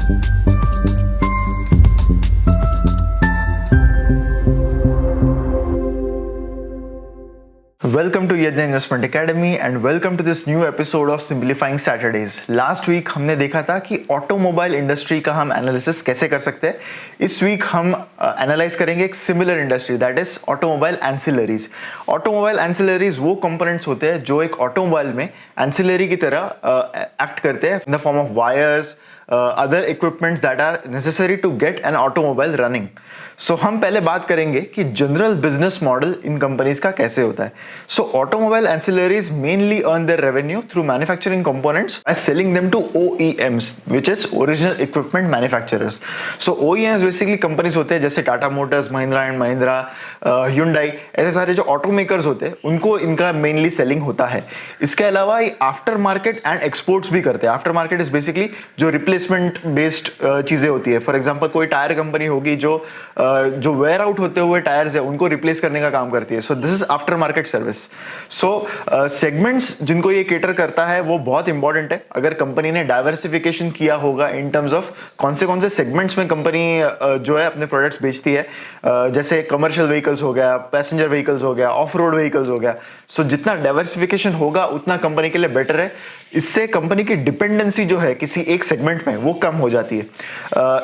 Welcome to Yajna Investment Academy and welcome to this new episode of Simplifying Saturdays. Last week हमने देखा था कि automobile industry का हम एनालिसिस कैसे कर सकते हैं. इस वीक हम एनालाइज करेंगे एक similar industry, that is automobile ancillaries. Automobile ancillaries वो कंपोनेंट्स होते हैं जो एक ऑटोमोबाइल में एंसिलरी की तरह एक्ट करते हैं in the form of wires, other equipments that are necessary to get an automobile running. So हम पहले बात करेंगे कि जनरल बिजनेस मॉडल इन कंपनीज का कैसे होता है. So automobile ancillaries mainly earn their revenue through manufacturing components by selling them to OEMs, which is original equipment manufacturers. So OEMs basically companies होते हैं जैसे Tata Motors, Mahindra and Mahindra, Hyundai, ऐसे सारे जो ऑटोमेकर्स होते हैं उनको इनका मेनली सेलिंग होता है. इसके अलावा ये आफ्टर मार्केट एंड एक्सपोर्ट्स भी करते हैं. आफ्टर मार्केट इज बेसिकली जो रिप्लेसमेंट बेस्ड चीजें होती है. फॉर एग्जांपल कोई टायर कंपनी होगी जो वेयर आउट होते हुए टायर्स है उनको रिप्लेस करने का काम करती है. So this is after market service. So segments जिनको ये केटर करता है वो बहुत इंपॉर्टेंट है. अगर कंपनी ने डाइवर्सिफिकेशन किया होगा इन टर्म्स ऑफ कौन से सेगमेंट्स में कंपनी जो है अपने प्रोडक्ट्स बेचती है, जैसे कमर्शियल व्हीकल्स हो गया, पैसेंजर व्हीकल्स हो गया, ऑफ रोड व्हीकल्स हो गया. सो जितना डाइवर्सिफिकेशन होगा उतना कंपनी के लिए बेटर है. इससे कंपनी की डिपेंडेंसी जो है किसी एक सेगमेंट में वो कम हो जाती है.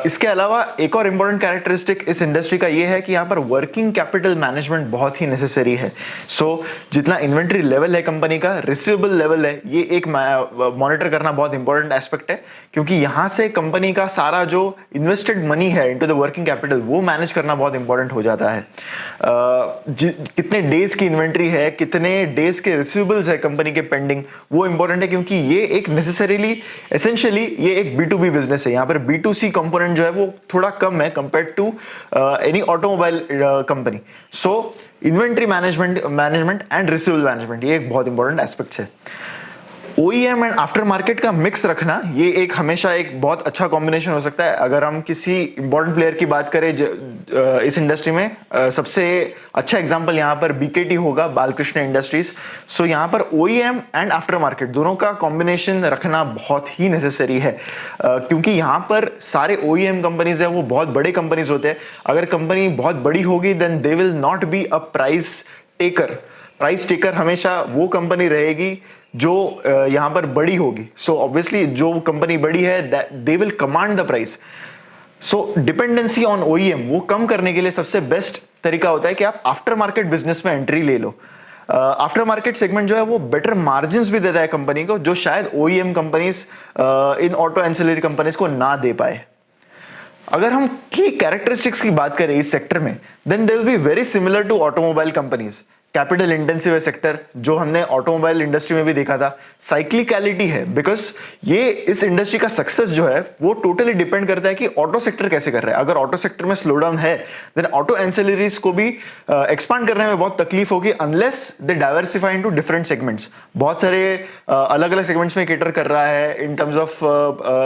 इसके अलावा एक और इंपॉर्टेंट कैरेक्टरिस्टिक इस इंडस्ट्री का ये है कि यहाँ पर वर्किंग कैपिटल मैनेजमेंट बहुत ही नेसेसरी है. सो जितना इन्वेंट्री लेवल है कंपनी का, रिसीवेबल लेवल है, ये एक मॉनिटर करना बहुत इंपॉर्टेंट एस्पेक्ट है, क्योंकि यहाँ से कंपनी का सारा जो इन्वेस्टेड मनी है इनटू द वर्किंग कैपिटल वो मैनेज करना बहुत इंपॉर्टेंट हो जाता है. कितने डेज की इन्वेंट्री है, कितने डेज के रिसीवेबल्स है कंपनी के पेंडिंग, वो इंपॉर्टेंट है, क्योंकि ये एक नेसेसरीली एसेंशियली ये एक B2B बिजनेस है. यहाँ पर B2C कंपोनेंट जो है वो थोड़ा कम है compared to any automobile company. So inventory management and receivable management ये एक बहुत इंपॉर्टेंट एस्पेक्ट्स है. OEM एंड आफ्टर मार्केट का मिक्स रखना ये एक हमेशा एक बहुत अच्छा कॉम्बिनेशन हो सकता है. अगर हम किसी इंपॉर्टेंट प्लेयर की बात करें इस इंडस्ट्री में, सबसे अच्छा एग्जांपल यहाँ पर BKT होगा, बालकृष्ण इंडस्ट्रीज. सो यहाँ पर OEM एंड आफ्टर मार्केट दोनों का कॉम्बिनेशन रखना बहुत ही नेसेसरी है, क्योंकि यहाँ पर सारे OEM कंपनीज है वो बहुत बड़े कंपनीज होते हैं. अगर कंपनी बहुत बड़ी होगी then they will not be a price taker हमेशा वो कंपनी रहेगी जो यहाँ पर बड़ी होगी. सो ऑब्वियसली जो कंपनी बड़ी है they will command the price. So dependency on OEM वो कम करने के लिए सबसे बेस्ट तरीका होता है कि आप आफ्टर मार्केट बिजनेस में एंट्री ले लो. आफ्टर मार्केट सेगमेंट जो है वो बेटर मार्जिन्स भी देता है कंपनी को, जो शायद OEM companies in auto ancillary companies को ना दे पाए. अगर हम की कैरेक्टरिस्टिक्स की बात करें इस सेक्टर में, then they will be very similar to automobile companies. Capital intensive है सेक्टर, जो हमने ऑटोमोबाइल इंडस्ट्री में भी देखा था. साइक्लिकलिटी है, बिकॉज ये इस इंडस्ट्री का सक्सेस जो है वो टोटली डिपेंड करता है कि ऑटो सेक्टर कैसे कर रहा है. अगर ऑटो सेक्टर में स्लो डाउन है देन ऑटो एंसिलरीज को भी एक्सपांड करने में बहुत तकलीफ होगी unless they diversify into different segments. बहुत सारे अलग अलग सेगमेंट्स में केटर कर रहा है in terms of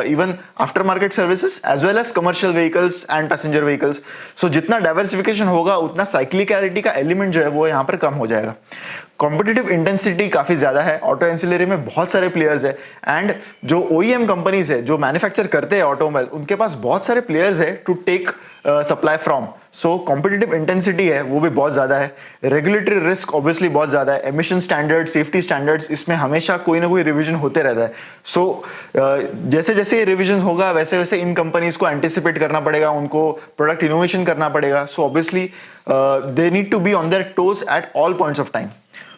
even after market services as well as commercial vehicles and passenger vehicles. So जितना डाइवर्सिफिकेशन होगा उतना साइक्लिकलिटी का एलिमेंट जो है वो यहाँ पर कम हो जाएगा. कॉम्पिटिटिव इंटेंसिटी काफी ज्यादा है. ऑटो एंसिलरी में बहुत सारे प्लेयर्स है एंड जो OEM कंपनीज है जो मैन्युफैक्चर करते हैं ऑटोमोबाइल, उनके पास बहुत सारे प्लेयर्स है to take supply from. So competitive intensity है वो भी बहुत ज्यादा है. रेगुलेटरी रिस्क ऑब्वियसली बहुत ज्यादा है. एमिशन स्टैंडर्ड, सेफ्टी स्टैंडर्ड्स, इसमें हमेशा कोई ना कोई रिवीजन होते रहता है. सो जैसे जैसे ये रिवीजन होगा वैसे वैसे इन कंपनीज को एंटिसिपेट करना पड़ेगा, उनको प्रोडक्ट इनोवेशन करना पड़ेगा. So obviously they need to be on their toes at all points of time.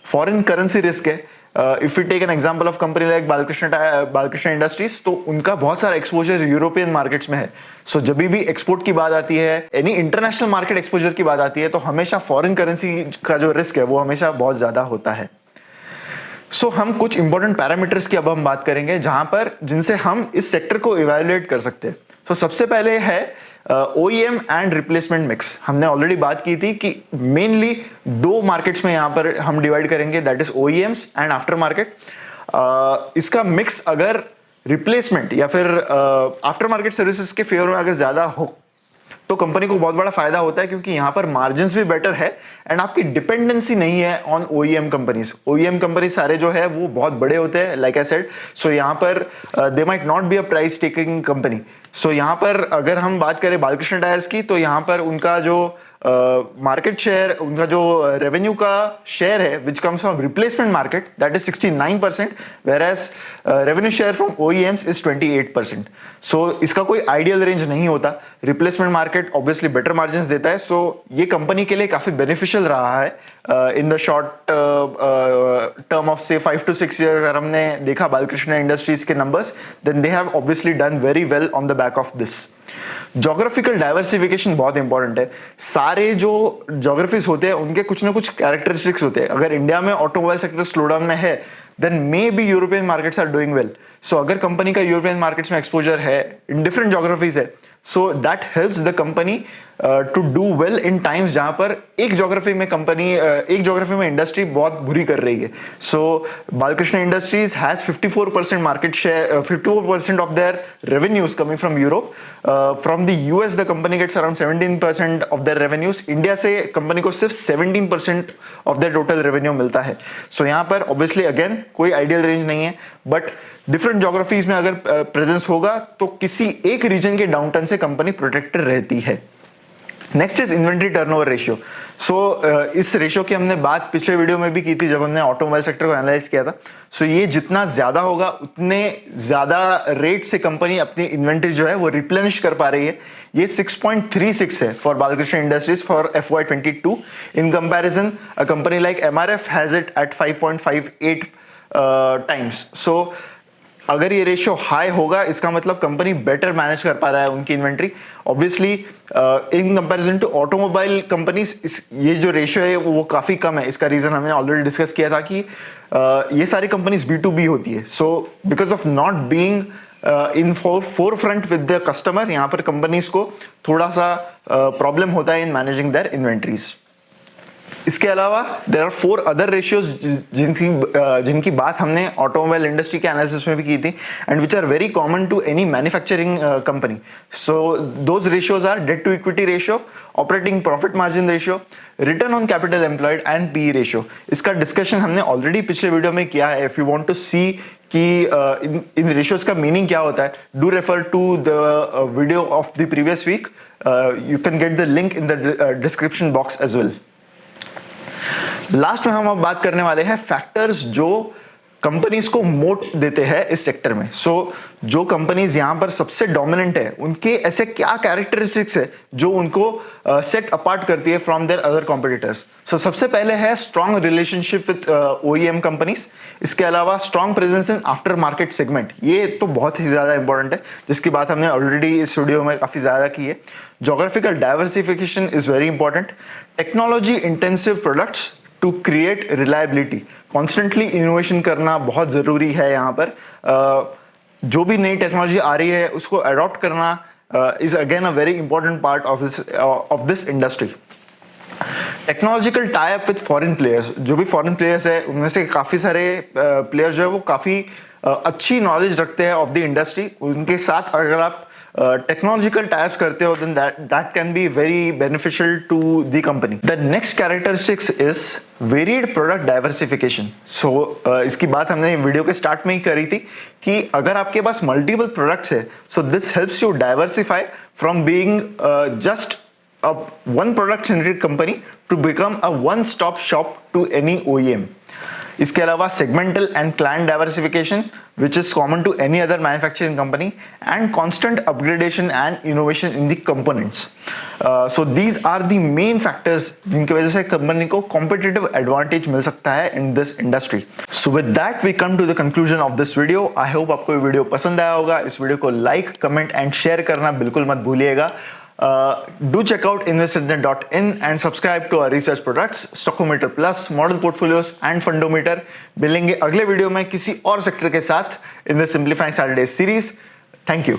Foreign currency risk है. If you take an example of company like Balkrishna Industries, तो उनका बहुत सारा एक्सपोजर यूरोपियन मार्केट्स में है. सो जब भी एक्सपोर्ट की बात आती है, एनी इंटरनेशनल मार्केट एक्सपोजर की बात आती है, तो हमेशा फॉरेन करेंसी का जो रिस्क है वो हमेशा बहुत ज्यादा होता है. सो हम कुछ इंपॉर्टेंट पैरामीटर्स की अब हम बात करेंगे जिनसे हम इस सेक्टर को इवैल्यूएट कर सकते हैं. सो सबसे पहले है OEM एंड रिप्लेसमेंट मिक्स. हमने ऑलरेडी बात की थी कि मेनली दो मार्केट्स में यहां पर हम डिवाइड करेंगे, that is OEMs and after market. इसका मिक्स अगर रिप्लेसमेंट या फिर आफ्टर मार्केट सर्विसेज के फेवर में अगर ज्यादा हो तो कंपनी को बहुत बड़ा फायदा होता है, क्योंकि यहाँ पर मार्जिन भी बेटर है एंड आपकी डिपेंडेंसी नहीं है on OEM companies. OEM company सारे जो है वो बहुत बड़े होते हैं, लाइक आई सेड। सो यहाँ पर they might not be a price taking company. So यहाँ पर अगर हम बात करें बालकृष्ण टायर्स की, तो यहाँ पर उनका जो मार्केट शेयर, उनका जो रेवेन्यू का शेयर है which comes from replacement market, that is 69%, whereas revenue share from OEMs is 28%। सो इसका कोई आइडियल रेंज नहीं होता। Replacement market obviously better margin देता है, सो ये कंपनी के लिए काफी बेनिफिशियल रहा है in the short term of से 5 to 6 ईयर। अगर हमने देखा बालकृष्ण इंडस्ट्रीज के numbers, then they have obviously done very well on the back of this. Geographical diversification बहुत इंपॉर्टेंट है। सारे जो जोग्राफीज होते हैं उनके कुछ ना कुछ कैरेक्टरिस्टिक्स होते हैं। अगर इंडिया में ऑटोमोबाइल सेक्टर स्लो डाउन में है, then may be European markets are doing well. So अगर कंपनी का यूरोपियन मार्केट्स में एक्सपोजर है, इन डिफरेंट जोग्राफीज है, so that helps the company to do well in times जहां पर एक जोग्राफी में इंडस्ट्री बहुत बुरी कर रही है। So Balkrishna Industries has 54% market share, 54% of their revenues coming from Europe. From the US the company gets around 17% of their revenues. India से कंपनी को सिर्फ 17% ऑफ देयर टोटल रेवेन्यू मिलता है। सो यहाँ पर ऑब्वियसली अगेन कोई आइडियल रेंज नहीं है, बट डिफरेंट जोग्राफीज में अगर प्रेजेंस होगा तो किसी एक रीजन के डाउनटर्न से कंपनी प्रोटेक्टेड रहती है। Next is inventory turnover ratio. So इस रेशियो की हमने बात पिछले वीडियो में भी की थी जब हमने ऑटोमोबाइल सेक्टर को एनालाइज किया था। सो ये जितना ज्यादा होगा उतने ज्यादा रेट से कंपनी अपनी इन्वेंट्री जो है वो रिप्लेनिश कर पा रही है। ये 6.36 है for Balkrishna Industries for FY22। In comparison a company like MRF has it at 5.58 times. So अगर ये रेशियो हाई होगा, इसका मतलब कंपनी बेटर मैनेज कर पा रहा है उनकी inventory. Obviously in comparison to automobile companies ये जो रेशियो है वो काफी कम है। इसका रीजन हमने ऑलरेडी डिस्कस किया था कि ये सारी कंपनीज B2B होती है। So because of not being in four front with the customer, यहाँ पर कंपनीज को थोड़ा सा प्रॉब्लम होता है इन मैनेजिंग देयर इन्वेंट्रीज। इसके अलावा देयर आर 4 अदर रेशियोज जिनकी बात हमने ऑटोमोबाइल इंडस्ट्री के एनालिसिस में भी की थी and which are very common to any manufacturing company. So those ratios are debt to equity ratio, operating profit margin ratio, return on capital employed and PE ratio. इसका discussion हमने already पिछले video में किया है। If you want to see कि इन ratios का meaning क्या होता है, do refer to the video of the previous week. You can get the link in the description box as well. Last में हम अब बात करने वाले हैं फैक्टर्स जो कंपनीज को मोट देते हैं इस सेक्टर में। सो जो कंपनीज यहां पर सबसे डोमिनेंट है, उनके ऐसे क्या कैरेक्टरिस्टिक्स है जो उनको सेट अपार्ट करती है फ्रॉम देयर अदर कॉम्पिटिटर्स। सो सबसे पहले है strong relationship with OEM companies. इसके अलावा strong presence in after market segment, ये तो बहुत ही ज्यादा इंपॉर्टेंट है, जिसकी बात हमने ऑलरेडी इस वीडियो में काफी ज्यादा की है। Geographical diversification is very important. Technology intensive products to create reliability, constantly innovation करना बहुत जरूरी है। यहाँ पर जो भी नई टेक्नोलॉजी आ रही है उसको अडॉप्ट करना is again a very important part of this industry. Technological tie up with foreign players, जो भी फॉरेन प्लेयर्स है उनमें से काफी सारे प्लेयर्स जो है वो काफी अच्छी नॉलेज रखते हैं ऑफ द इंडस्ट्री। उनके साथ अगर आप टेक्नोलॉजिकल टाइप्स करते हो, then that can be very beneficial to the company. The next characteristics is varied product diversification. So इसकी बात हमने वीडियो के स्टार्ट में ही करी थी कि अगर आपके पास मल्टीपल प्रोडक्ट्स है, so this helps you diversify from being just a one product centric company to become a one stop shop to any OEM. इसके अलावा segmental and client diversification which is common to any other manufacturing company and constant upgradation and innovation in the components. So these are the main factors जिनकी वजह से company को competitive advantage मिल सकता है in this industry. So with that we come to the conclusion of this video. I hope आपको ये video पसंद आया होगा। इस वीडियो को लाइक, कमेंट एंड शेयर करना बिल्कुल मत भूलिएगा। Do check out investindia.in and subscribe to our research products, Stockometer Plus, Model Portfolios and Fundometer। मिलेंगे अगले वीडियो में किसी और सेक्टर के साथ in the simplifying Saturday series. Thank you.